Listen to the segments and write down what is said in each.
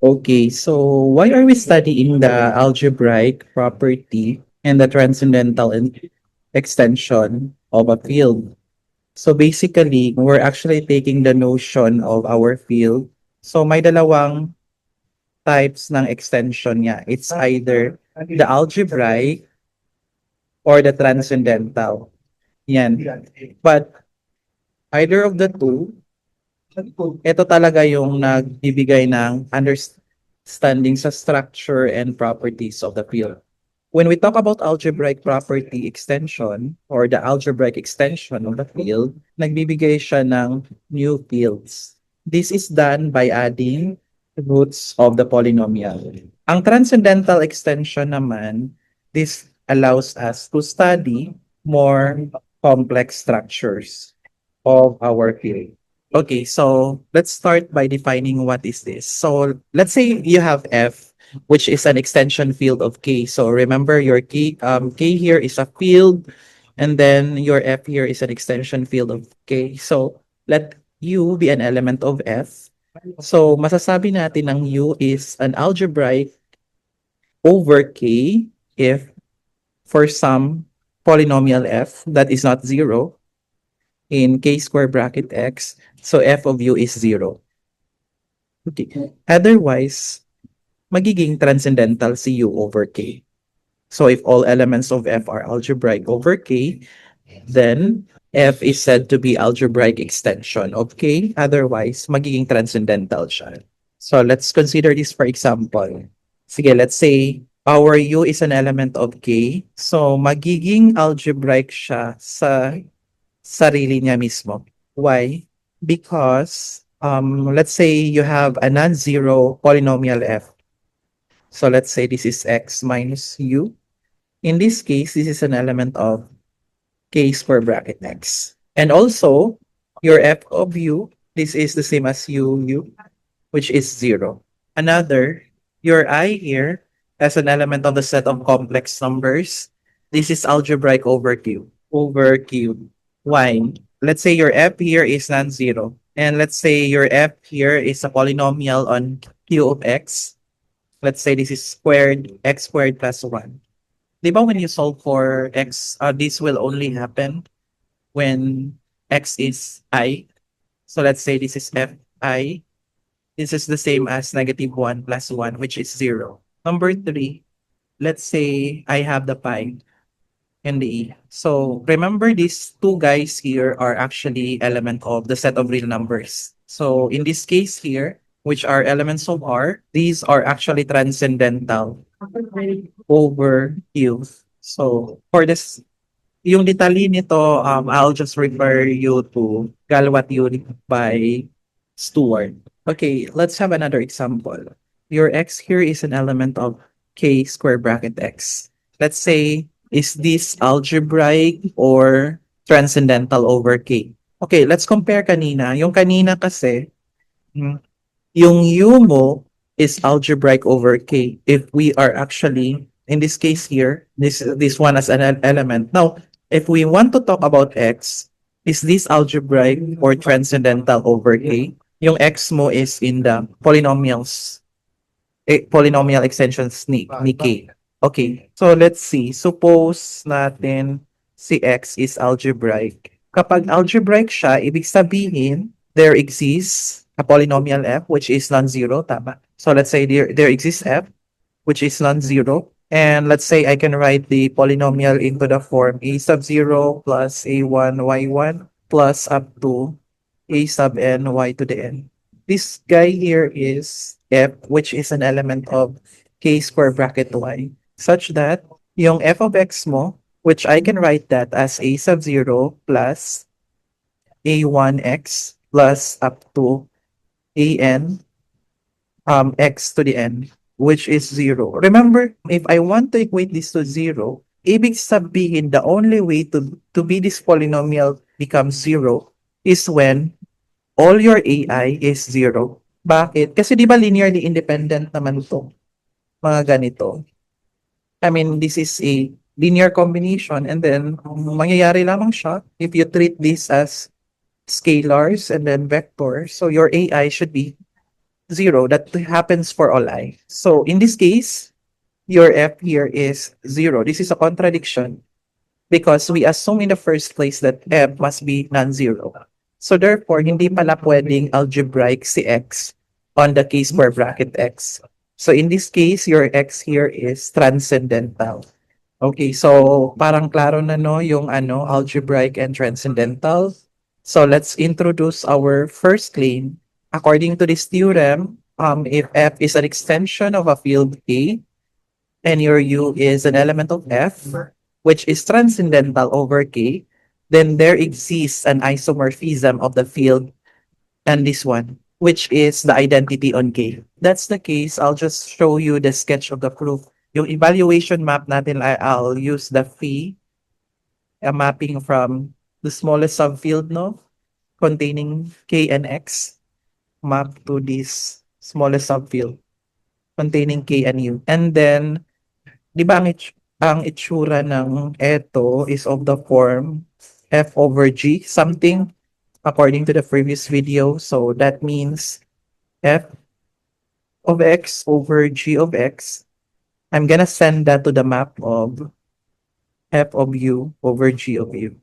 Okay, so why are we studying the algebraic property and the transcendental extension of a field? So basically, we're actually taking the notion of our field. So may dalawang types ng extension niya. It's either the algebraic or the transcendental. Yan. But either of the two, ito talaga yung nagbibigay ng understanding sa structure and properties of the field. When we talk about algebraic property extension or the algebraic extension of the field, nagbibigay siya ng new fields. This is done by adding roots of the polynomial. Ang transcendental extension naman, this allows us to study more complex structures of our field. Okay, so let's start by defining what is this. So let's say you have F, which is an extension field of K. So remember your K here is a field, and then your F here is an extension field of K. So let U be an element of F. So masasabi natin ang U is an algebraic over K if for some polynomial F that is not zero in K square bracket X, so F of U is 0. Okay. Otherwise, magiging transcendental si U over K. So if all elements of F are algebraic over K, then F is said to be algebraic extension of K. Otherwise, magiging transcendental siya. So let's consider this for example. Sige, let's say our U is an element of K. So magiging algebraic siya sa sarili niya mismo. Why? Because let's say you have a non-zero polynomial F. So let's say this is X minus U. In this case, this is an element of K square bracket X. And also, your F of U, this is the same as U, which is 0. Another, your I here as an element of the set of complex numbers. This is algebraic over Q. Why? Let's say your F here is non-zero. And let's say your F here is a polynomial on Q of X. Let's say this is X squared plus 1. Di ba when you solve for X, this will only happen when X is I. So let's say this is Fi. This is the same as -1 plus 1, which is 0. Number 3, let's say I have the pi and the E. So remember these two guys here are actually element of the set of real numbers. So in this case here, which are elements of R, these are actually transcendental over Q. So for this, yung detalye nito, I'll just refer you to Galwat Unit by Stewart. Okay, let's have another example. Your X here is an element of K square bracket X. Let's say, is this algebraic or transcendental over K? Okay, let's compare kanina. Yung kanina kasi, yung U mo is algebraic over K if we are actually, in this case here, this one as an element. Now, if we want to talk about X, is this algebraic or transcendental over K? Yung X mo is in the polynomial extensions ni K. Okay, so let's see. Suppose natin si X is algebraic. Kapag algebraic siya, ibig sabihin, there exists a polynomial F which is non-zero, tama? So let's say there exists F which is non-zero. And let's say I can write the polynomial into the form a sub 0 plus a1 y1 plus up to a sub n y to the n. This guy here is F, which is an element of K square bracket Y, such that yung F of X mo, which I can write that as a sub 0 plus a1x plus up to an x to the n, which is 0. Remember, if I want to equate this to 0, ibig sabihin the only way to be this polynomial becomes 0 is when all your AI is 0. Bakit? Kasi di ba linearly independent naman ito? Mga ganito. I mean, this is a linear combination, and then mangyayari lamang siya if you treat this as scalars and then vectors. So your AI should be zero. That happens for all I. So in this case, your f here is zero. This is a contradiction because we assume in the first place that f must be non-zero. So therefore, hindi pala pwedeng algebraic si x on the case for bracket x. So in this case, your x here is transcendental. Okay, so parang klaro na no yung algebraic and transcendental. So let's introduce our first claim. According to this theorem, if f is an extension of a field A and your U is an element of F, which is transcendental over K, then there exists an isomorphism of the field and this one, which is the identity on K. That's the case. I'll just show you the sketch of the proof. Yung evaluation map natin, I'll use the phi, a mapping from the smallest subfield, no, containing K and X, map to this smallest subfield containing K and U. And then, di ba ang itsura ng eto is of the form F over G, something according to the previous video. So that means F of X over G of X. I'm gonna send that to the map of F of U over G of U.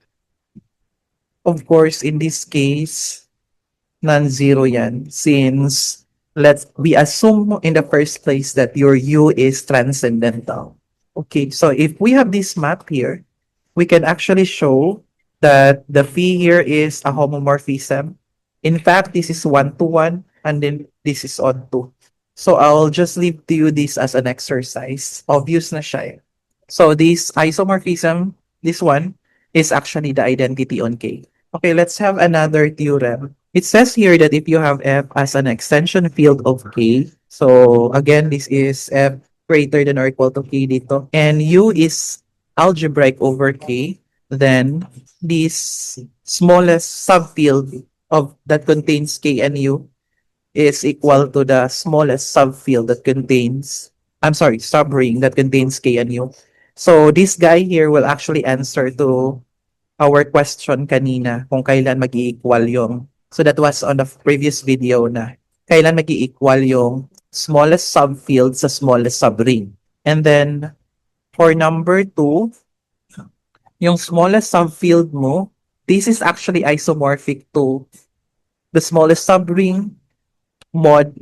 Of course, in this case, non-zero yan since we assume in the first place that your U is transcendental. Okay, so if we have this map here, we can actually show that the phi here is a homomorphism. In fact, this is 1 to 1 and then this is odd 2. So I'll just leave to you this as an exercise. Obvious na siya eh. So this isomorphism, this one, is actually the identity on K. Okay, let's have another theorem. It says here that if you have F as an extension field of K, so again, this is F greater than or equal to K dito, and U is algebraic over K, then this smallest subfield of that contains K and U is equal to the smallest subfield that contains, I'm sorry, subring that contains K and U. So this guy here will actually answer to our question kanina kung kailan mag-i-equal yung, so that was on the previous video na kailan mag-i-equal yung smallest subfield sa smallest subring. And then for number 2, yung smallest subfield mo, this is actually isomorphic to the smallest subring mod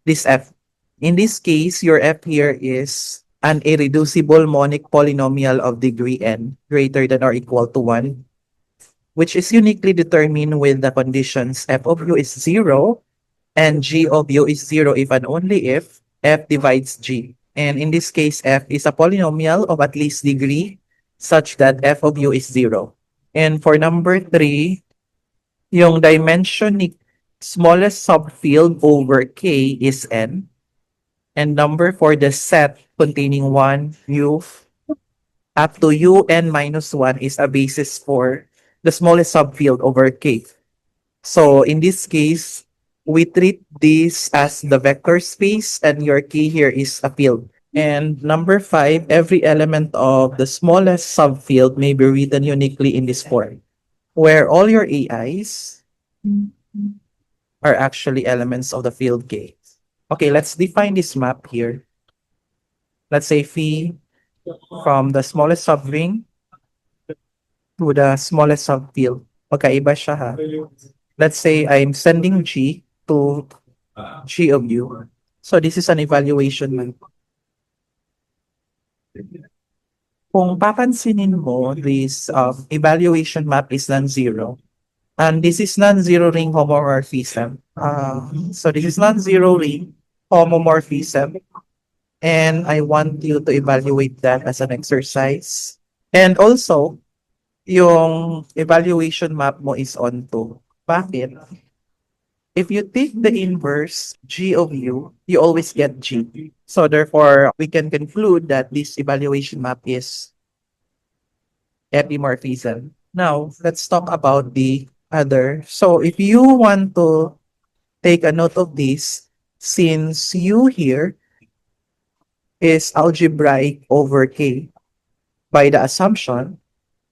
this F. In this case, your F here is an irreducible monic polynomial of degree n greater than or equal to 1, which is uniquely determined with the conditions f of u is 0 and g of u is 0 if and only if f divides g. And in this case, f is a polynomial of at least degree such that f of u is 0. And for number 3, yung dimension ni smallest subfield over K is n. And number 4, the set containing 1 u up to un minus 1 is a basis for the smallest subfield over K. So in this case, we treat this as the vector space and your K here is a field. And number 5, every element of the smallest subfield may be written uniquely in this form, where all your AIs are actually elements of the field K. Okay, let's define this map here. Let's say phi from the smallest subring to the smallest subfield. Magkaiba siya ha. Let's say I'm sending G to G of U. So this is an evaluation map. Kung papansinin mo, this evaluation map is non-zero. And this is non-zero ring homomorphism. So this is non-zero ring homomorphism. And I want you to evaluate that as an exercise. And also, yung evaluation map mo is on 2. Bakit? If you take the inverse G of U, you always get G. So therefore, we can conclude that this evaluation map is epimorphism. Now, let's talk about the other. So if you want to take a note of this, since U here is algebraic over K, by the assumption.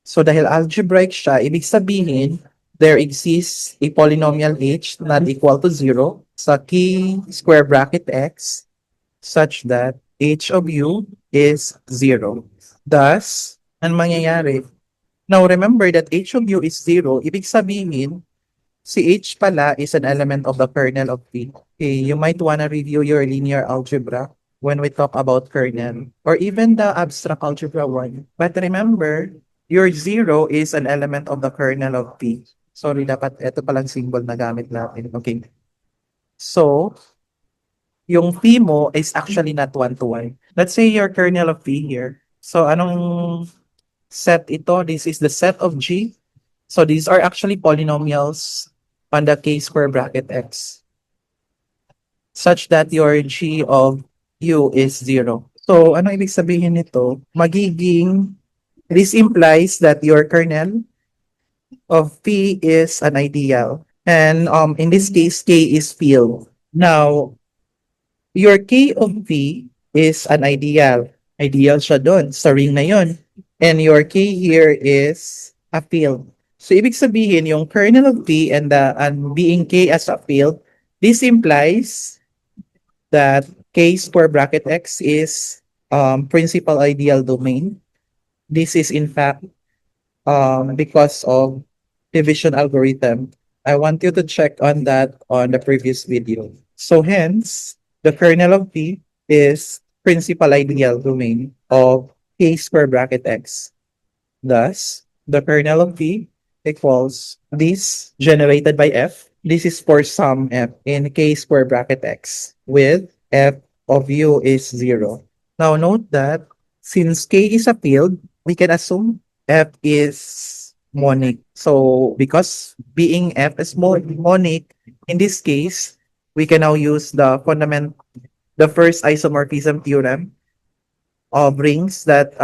So dahil algebraic siya, ibig sabihin, there exists a polynomial h not equal to 0 sa key square bracket x such that h of u is 0. Thus, ang mangyayari, now remember that h of u is 0, ibig sabihin, si h pala is an element of the kernel of p. Okay, you might wanna review your linear algebra when we talk about kernel or even the abstract algebra 1. But remember, your 0 is an element of the kernel of p. Sorry, dapat ito palang symbol na gamit natin. Okay. So, yung p mo is actually not 1 to 1. Let's say your kernel of p here. So, anong set ito? This is the set of G. So, these are actually polynomials on the k square bracket x such that your G of u is 0. So, ano ibig sabihin nito? This implies that your kernel of P is an ideal. And in this case, K is field. Now, your K of P is an ideal. Ideal siya doon sa ring na yon. And your K here is a field. So, ibig sabihin, yung kernel of P and being K as a field, this implies that K square bracket X is principal ideal domain. This is in fact because of division algorithm. I want you to check on that on the previous video. So hence, the kernel of P is principal ideal domain of K square bracket X. Thus, the kernel of P equals this generated by F. This is for some F in K square bracket X with F of U is 0. Now note that since K is a field, we can assume F is monic. So because being F is monic, in this case, we can now use the first isomorphism theorem of rings that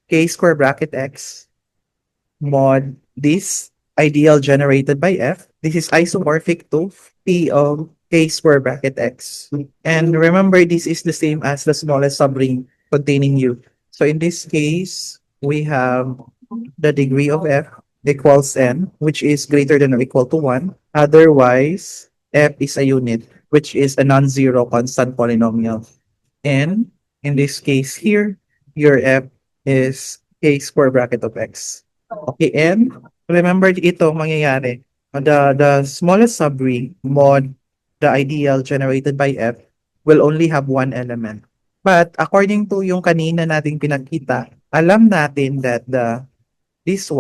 K square bracket X mod this ideal generated by F. This is isomorphic to P of K square bracket X. And remember, this is the same as the smallest subring containing U. So in this case, we have the degree of F equals N, which is greater than or equal to 1. Otherwise, F is a unit, which is a non-zero constant polynomial. And in this case here, your F is K square bracket of X. Okay, and remember ito mangyayari. The smallest subring mod the ideal generated by F will only have one element. But according to yung kanina nating pinagkita, alam natin that this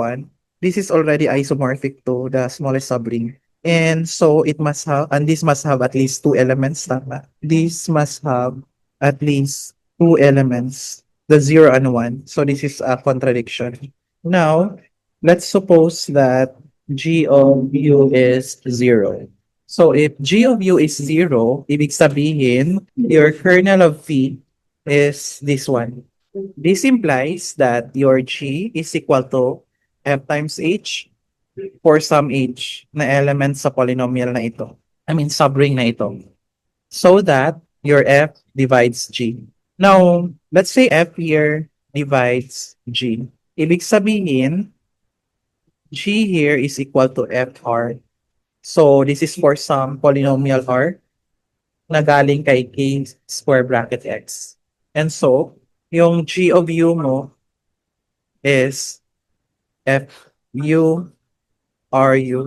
is already isomorphic to the smallest subring. And so this must have at least two elements, tama? This must have at least two elements, the 0 and 1. So this is a contradiction. Now, let's suppose that G of U is 0. So if G of U is 0, ibig sabihin, your kernel of P is this one. This implies that your G is equal to F times H for some H na element sa polynomial na ito. I mean, subring na ito. So that your F divides G. Now, let's say F here divides G. Ibig sabihin, G here is equal to FR. So, this is for some polynomial R na galing kay K square bracket X. And so, yung G of U mo is FU RU.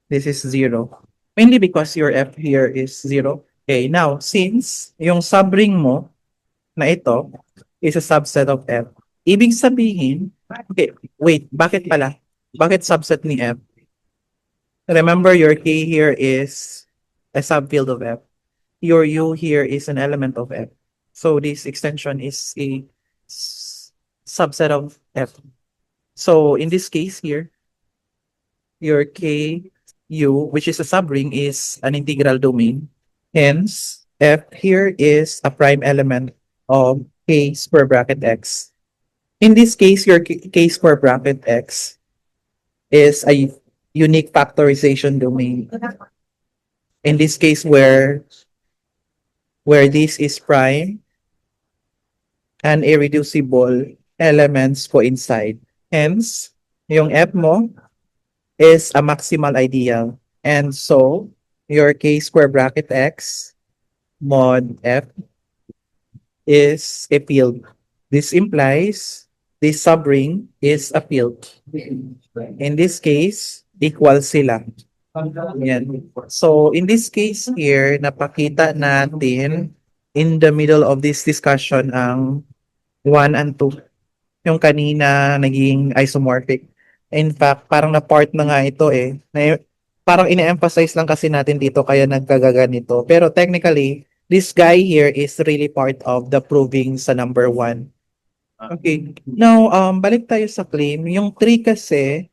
This is 0. Mainly because your F here is 0. Okay, now, since yung subring mo na ito is a subset of F, ibig sabihin, okay, wait, bakit pala? Bakit subset ni F? Remember, your K here is a subfield of F. Your U here is an element of F. So this extension is a subset of F. So in this case here, your K U, which is a subring, is an integral domain. Hence, F here is a prime element of K square bracket X. In this case, your K square bracket X is a unique factorization domain. In this case, where this is prime and irreducible elements coincide. Hence, yung F mo is a maximal ideal. And so, your K square bracket X mod F is a field. This implies this subring is a field. In this case, equal sila. Yan. So, in this case here, napakita natin in the middle of this discussion ang 1 and 2. Yung kanina naging isomorphic. In fact, parang na-part na nga ito eh. Parang ine-emphasize lang kasi natin dito kaya nagkagaganito. Pero technically, this guy here is really part of the proving sa number 1. Okay. Now, balik tayo sa claim. Yung 3 kasi,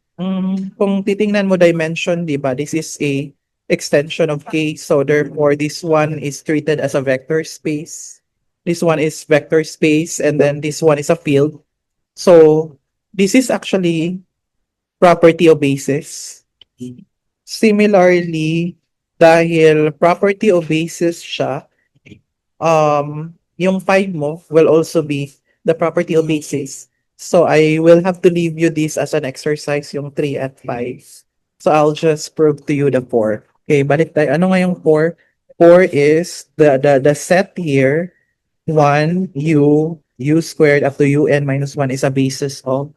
kung titingnan mo dimension, di ba, this is a extension of K. So therefore, this one is treated as a vector space. This one is vector space, and then this one is a field. So this is actually property of basis. Similarly, dahil property of basis siya, yung 5 mo will also be the property of basis. So I will have to leave you this as an exercise, yung 3 at 5. So I'll just prove to you the 4. Okay, balik tayo. Ano nga yung 4? 4 is the set here, 1, u squared up to un minus 1 is a basis of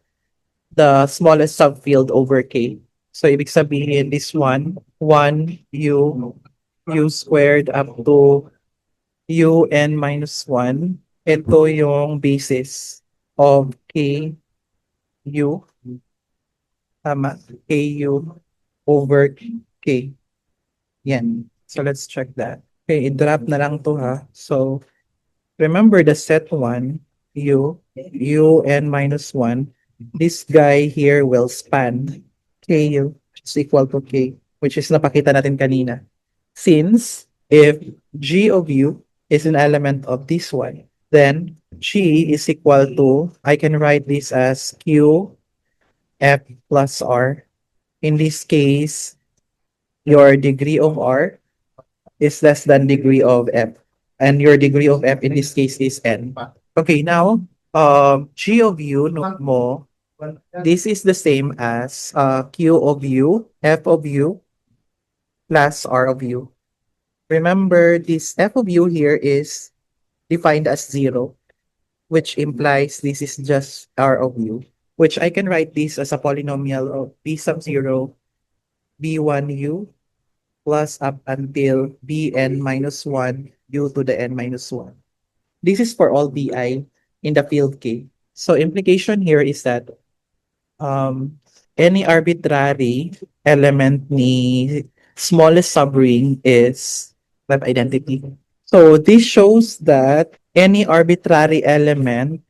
the smallest subfield over K. So, ibig sabihin, this one, 1 u squared up to un minus 1. Ito yung basis of K u, tama, K u over K. Yan. So, let's check that. Okay, i-drop na lang to ha. So, remember the set 1, un minus 1. This guy here will span Ku, which is equal to K, which is napakita natin kanina. Since if G of U is an element of this one, then G is equal to, I can write this as Q F plus R. In this case, your degree of R is less than degree of F. And your degree of F in this case is N. Okay, now, G of U, note mo, this is the same as Q of U, F of U, plus R of U. Remember, this F of U here is defined as 0, which implies this is just R of U, which I can write this as a polynomial of B sub 0, B1U, plus up until Bn minus 1, U to the N minus 1. This is for all Bi in the field K. So implication here is that any arbitrary element ni smallest subring is web identity. So this shows that any arbitrary element,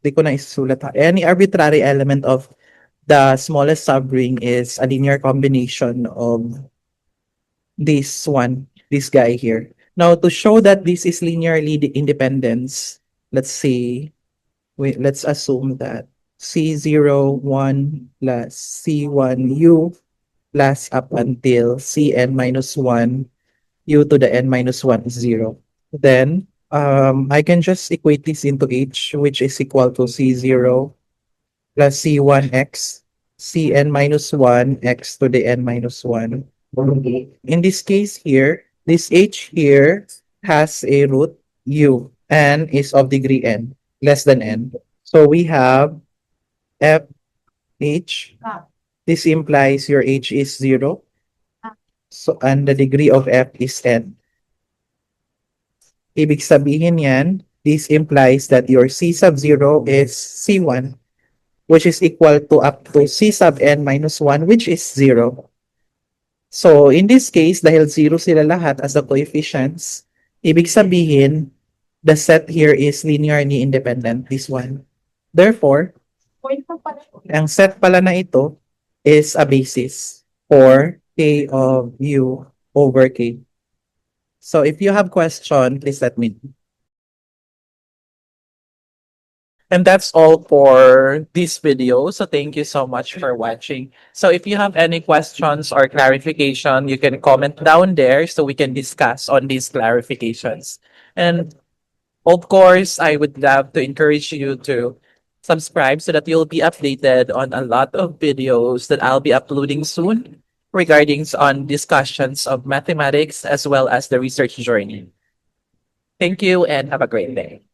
di ko na isusulat ha, any arbitrary element of the smallest subring is a linear combination of this one, this guy here. Now, to show that this is linearly independent, let's say, let's assume that C01 plus C1U plus up until Cn minus 1 u to the n minus 1 is 0. Then, I can just equate this into H, which is equal to C0 plus C1x, Cn minus 1 x to the n minus 1. In this case here, this H here has a root U and is of degree n, less than n. So we have FH. This implies your H is 0. So, and the degree of F is n. Ibig sabihin yan, this implies that your C sub 0 is C1, which is equal to up to C sub n minus 1, which is 0. So, in this case, dahil 0 sila lahat as the coefficients, ibig sabihin, the set here is linearly independent, this one. Therefore, ang set pala na ito is a basis for K of U over K. So if you have question, please let me know. And that's all for this video. So thank you so much for watching. So if you have any questions or clarification, you can comment down there so we can discuss on these clarifications. And of course, I would love to encourage you to Subscribe so that you'll be updated on a lot of videos that I'll be uploading soon regarding on discussions of mathematics as well as the research journey. Thank you and have a great day.